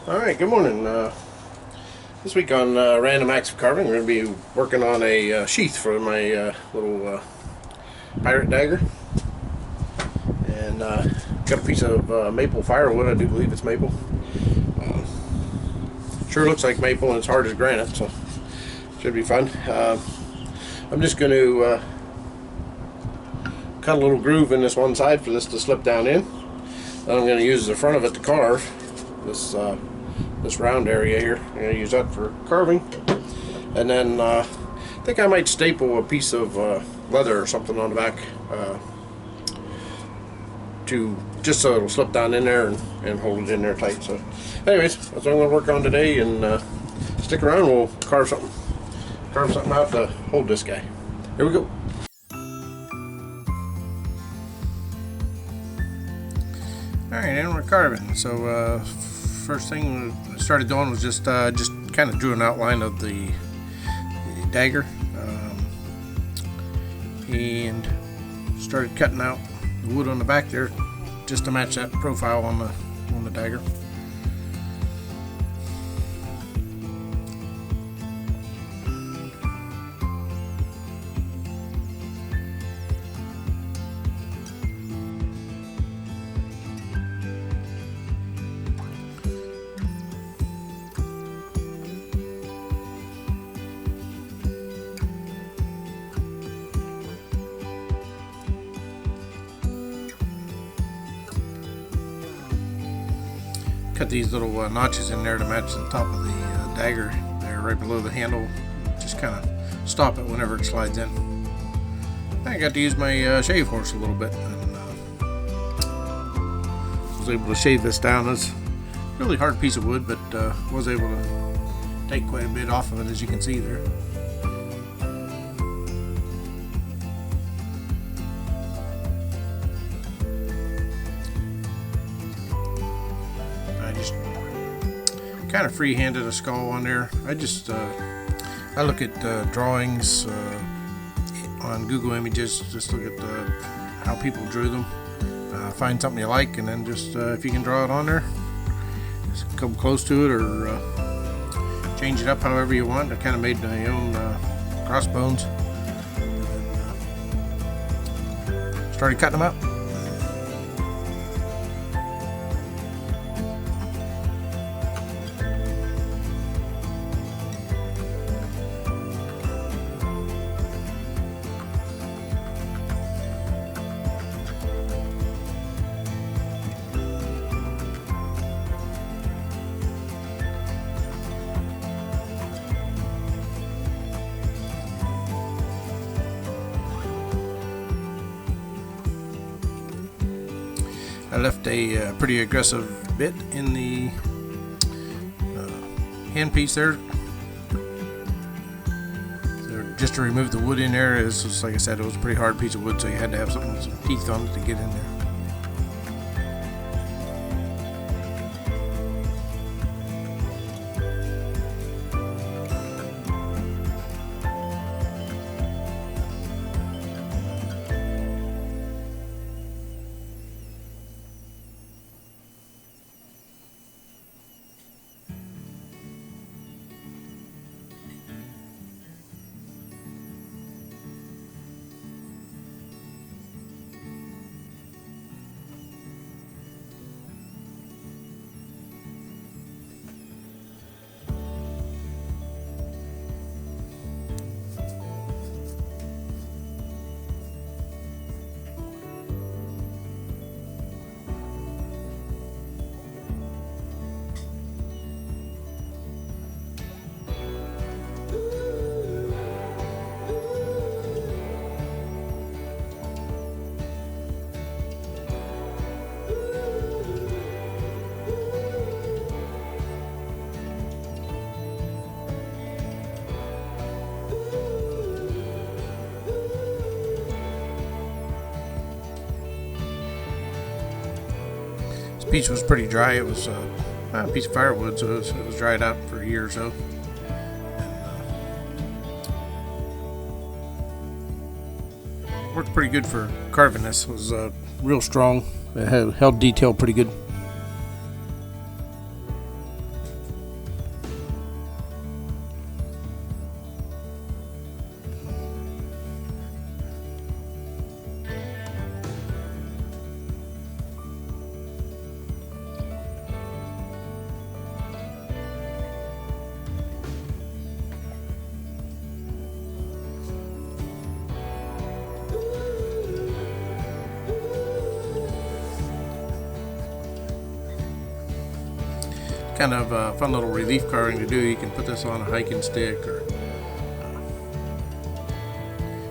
Alright, good morning. This week on Random Acts of Carving, we're going to be working on a sheath for my little pirate dagger. And got a piece of maple firewood. I do believe it's maple. Sure looks like maple, and it's hard as granite, so should be fun. I'm just going to cut a little groove in this one side for this to slip down in. Then I'm going to use the front of it to carve this round area here. I'm going to use that for carving. And then I think I might staple a piece of leather or something on the back to just so it'll slip down in there and hold it in there tight. So anyways, that's what I'm going to work on today, and stick around, we'll carve something out to hold this guy. Here we go. Alright, and we're carving. So first thing I started doing was just kind of drew an outline of the dagger, and started cutting out the wood on the back there just to match that profile on the dagger. Cut these little notches in there to match the top of the dagger there right below the handle. Just kind of stop it whenever it slides in. I got to use my shave horse a little bit, and was able to shave this down. It's a really hard piece of wood, but was able to take quite a bit off of it, as you can see there. Kind of free-handed a skull on there. I look at drawings on Google Images, just look at how people drew them, find something you like, and then just if you can draw it on there, just come close to it, or change it up however you want. I kind of made my own crossbones, and then started cutting them out. I left a pretty aggressive bit in the handpiece there, so just to remove the wood in there. It's just, like I said, it was a pretty hard piece of wood, so you had to have something with some teeth on it to get in there. Piece was pretty dry. It was a piece of firewood, so it was dried out for a year or so. And, worked pretty good for carving this. It was real strong. It held detail pretty good. kind of a fun little relief carving to do. You can put this on a hiking stick or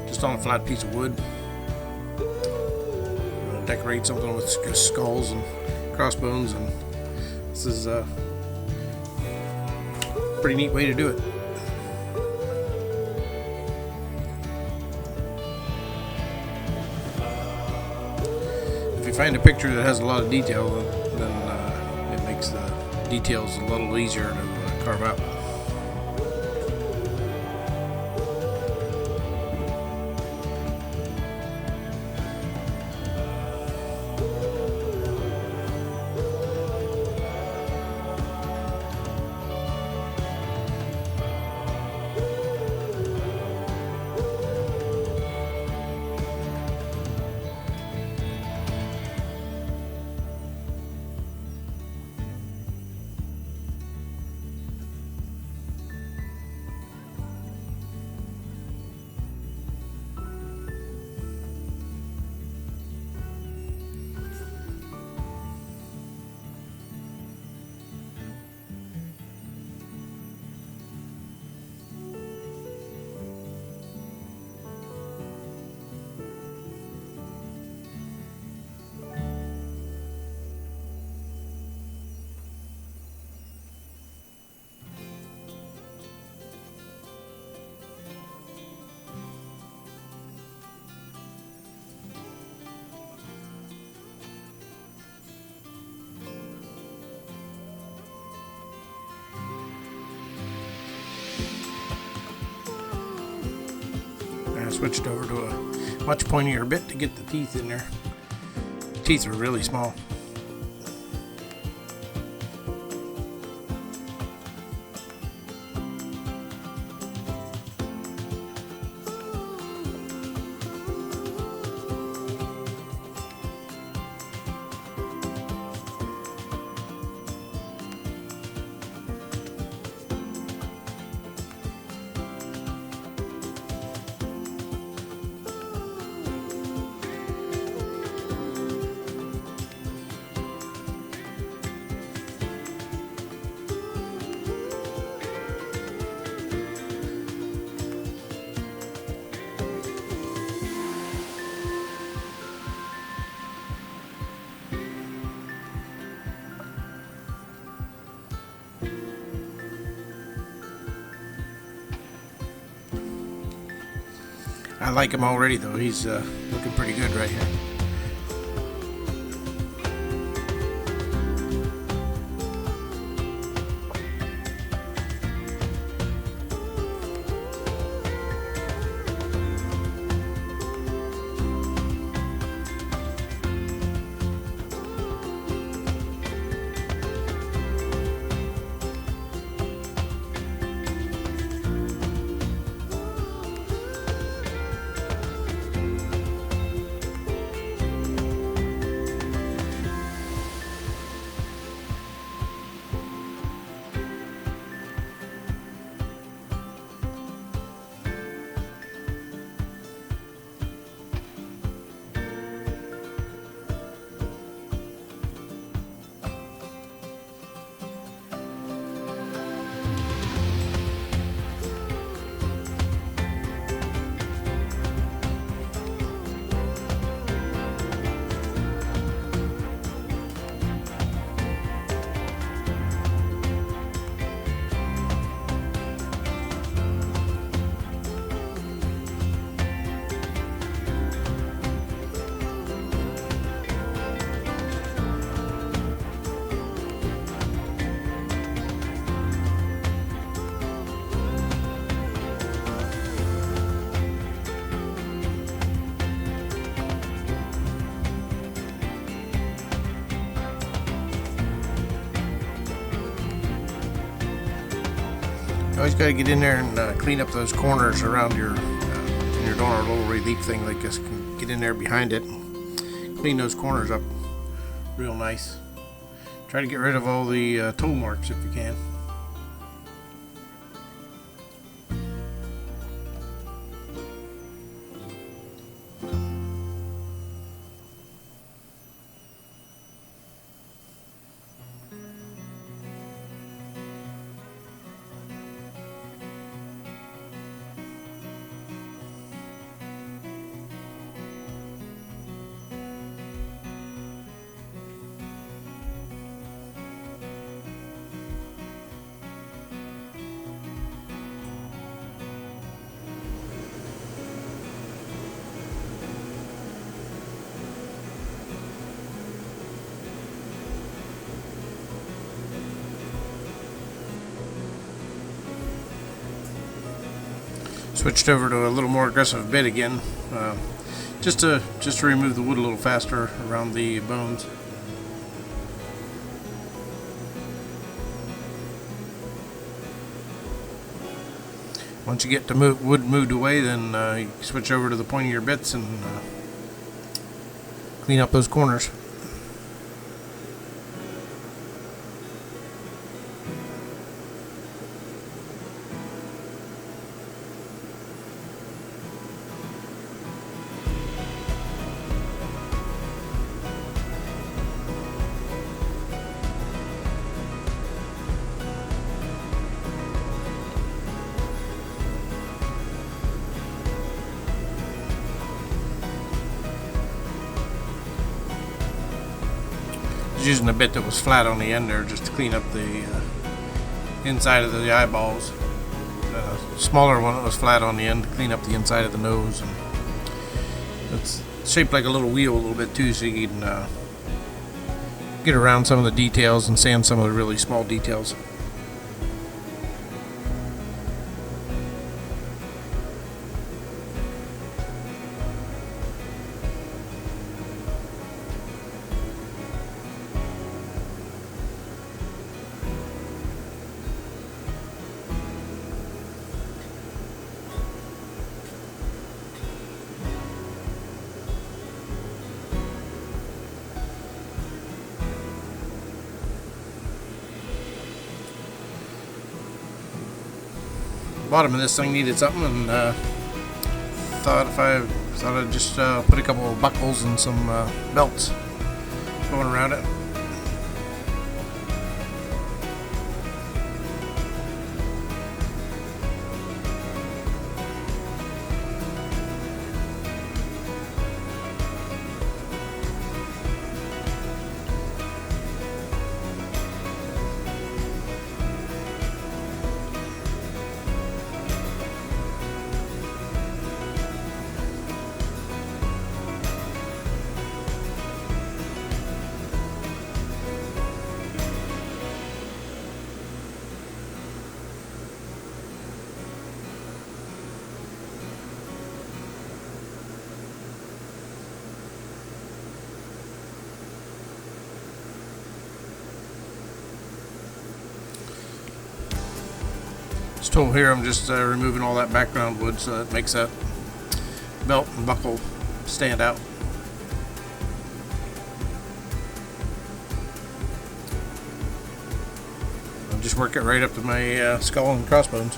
just on a flat piece of wood. Decorate something with skulls and crossbones, and this is a pretty neat way to do it. If you find a picture that has a lot of detail, then it makes the details a little easier to carve out. I switched over to a much pointier bit to get the teeth in there. The teeth are really small. I like him already though. He's looking pretty good right here. You always got to get in there and clean up those corners around your, when you're doing a little relief thing like this. Get in there behind it, clean those corners up real nice. Try to get rid of all the tool marks if you can. Switched over to a little more aggressive bit again, just to remove the wood a little faster around the bones. Once you get the wood moved away, then you switch over to the pointier bits and clean up those corners. Using a bit that was flat on the end there just to clean up the inside of the eyeballs. A smaller one that was flat on the end to clean up the inside of the nose. And it's shaped like a little wheel a little bit too, so you can get around some of the details and sand some of the really small details. Bottom of this thing needed something, and thought I'd just put a couple of buckles and some belts going around it. This tool here, I'm just removing all that background wood so that makes that belt and buckle stand out. I'll just work it right up to my skull and crossbones.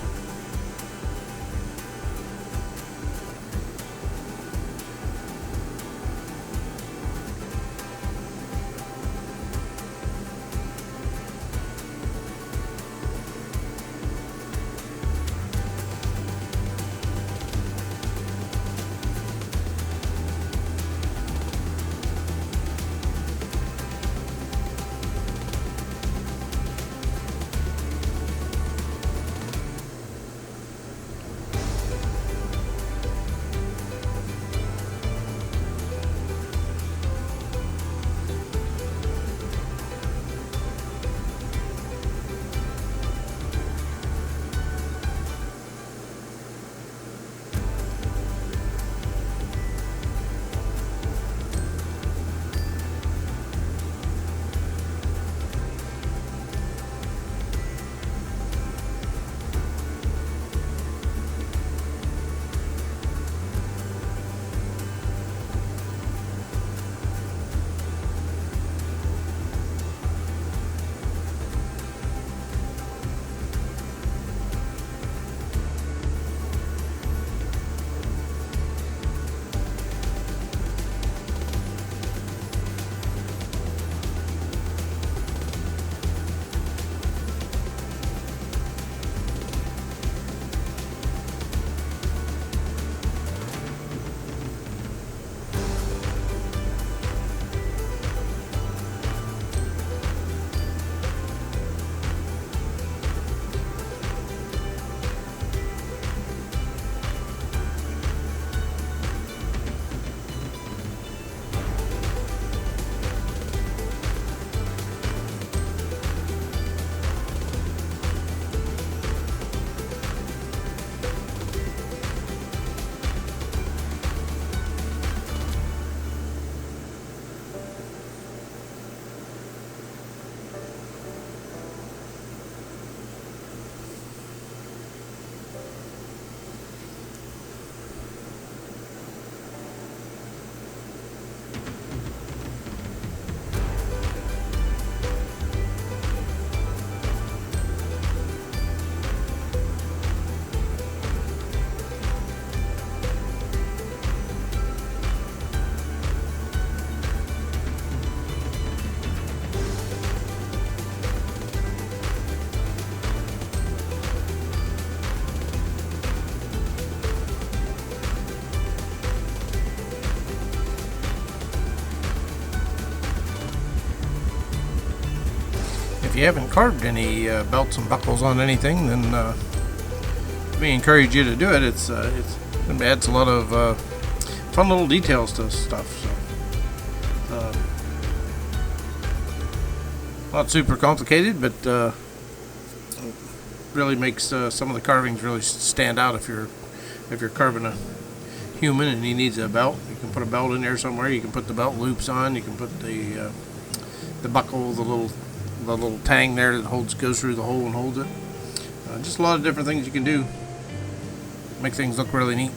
if you haven't carved any belts and buckles on anything, then we encourage you to do it. It adds a lot of fun little details to stuff. So, not super complicated, but really makes some of the carvings really stand out. If you're carving a human and he needs a belt, you can put a belt in there somewhere. You can put the belt loops on. You can put the buckle, the little tang there that goes through the hole and holds it. Just a lot of different things you can do. Make things look really neat.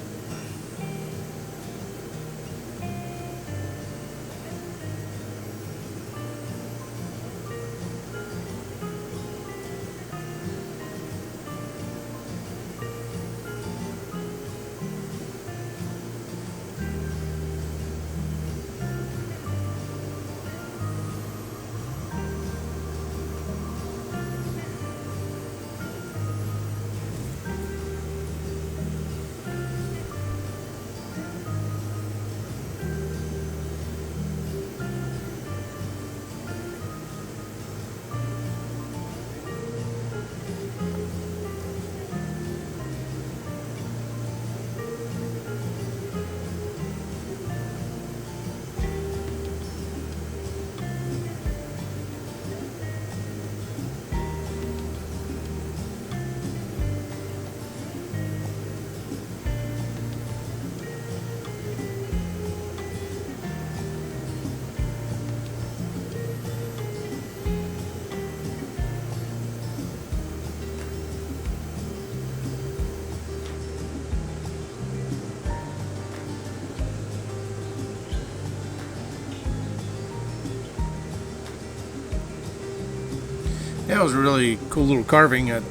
Yeah, it was a really cool little carving. It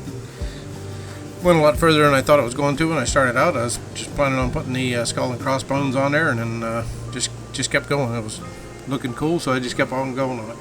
went a lot further than I thought it was going to when I started out. I was just planning on putting the skull and crossbones on there, and then just kept going. It was looking cool, so I just kept on going on it.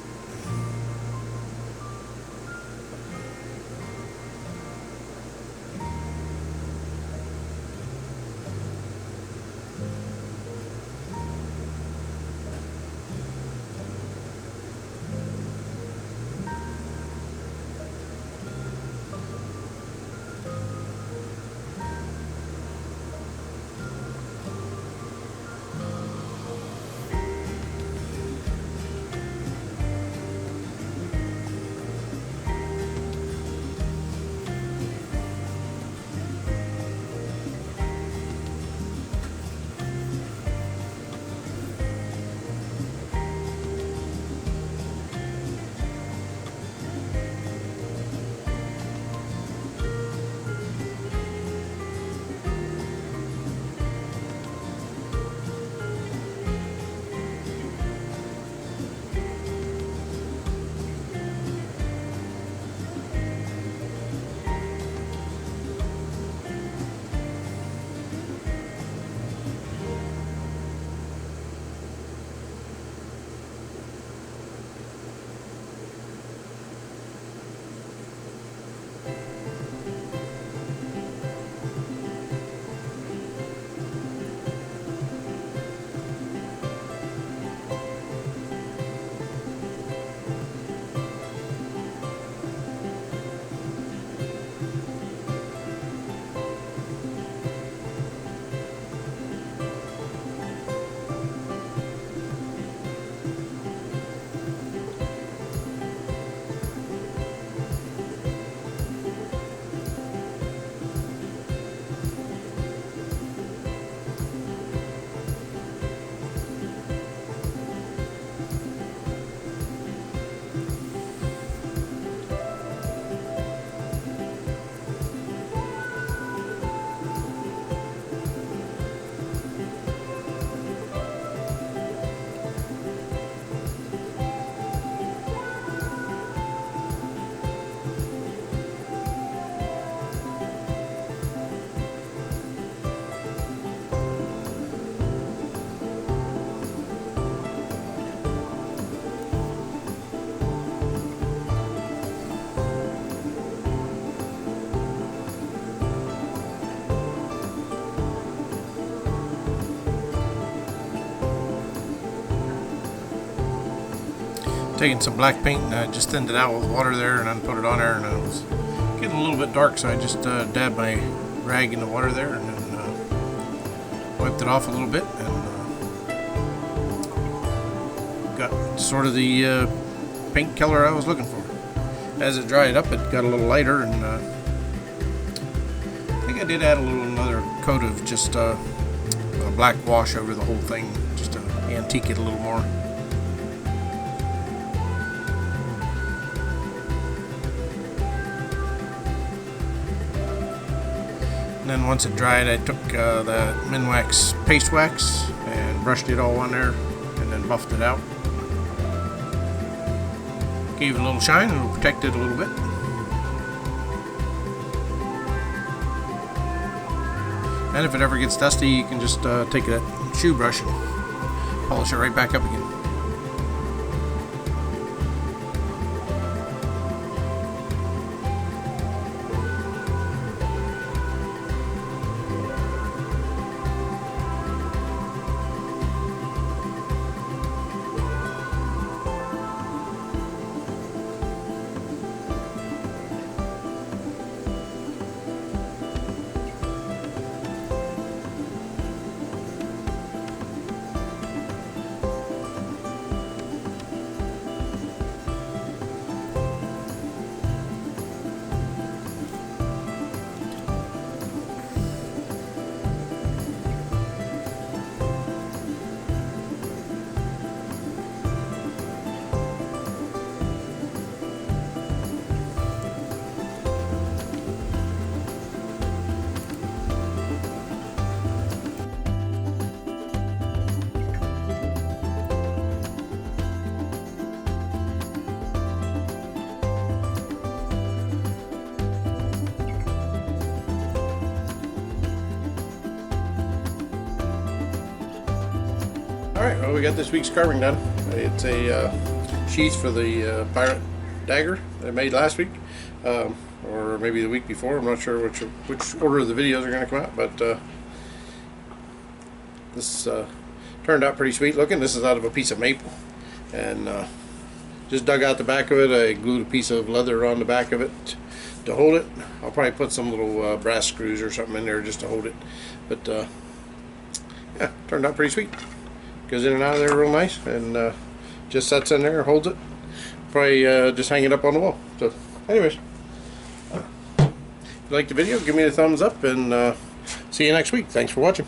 taking some black paint and I just thinned it out with water there and then put it on there, and it was getting a little bit dark, so I just dabbed my rag in the water there and then wiped it off a little bit, and got sort of the paint color I was looking for. As it dried up, it got a little lighter, and I think I did add another coat of just a black wash over the whole thing, just to antique it a little more. And then once it dried, I took the Minwax paste wax and brushed it all on there, and then buffed it out. Gave it a little shine and it'll protect it a little bit. And if it ever gets dusty, you can just take that shoe brush and polish it right back up again. Alright, well, we got this week's carving done. It's a sheath for the pirate dagger that I made last week, or maybe the week before. I'm not sure which order the videos are going to come out, but this turned out pretty sweet looking. This is out of a piece of maple, and just dug out the back of it. I glued a piece of leather on the back of it to hold it. I'll probably put some little brass screws or something in there just to hold it, but yeah, turned out pretty sweet. Goes in and out of there real nice, and just sets in there, holds it. Probably just hang it up on the wall. So anyways, if you liked the video, give me a thumbs up, and see you next week. Thanks for watching.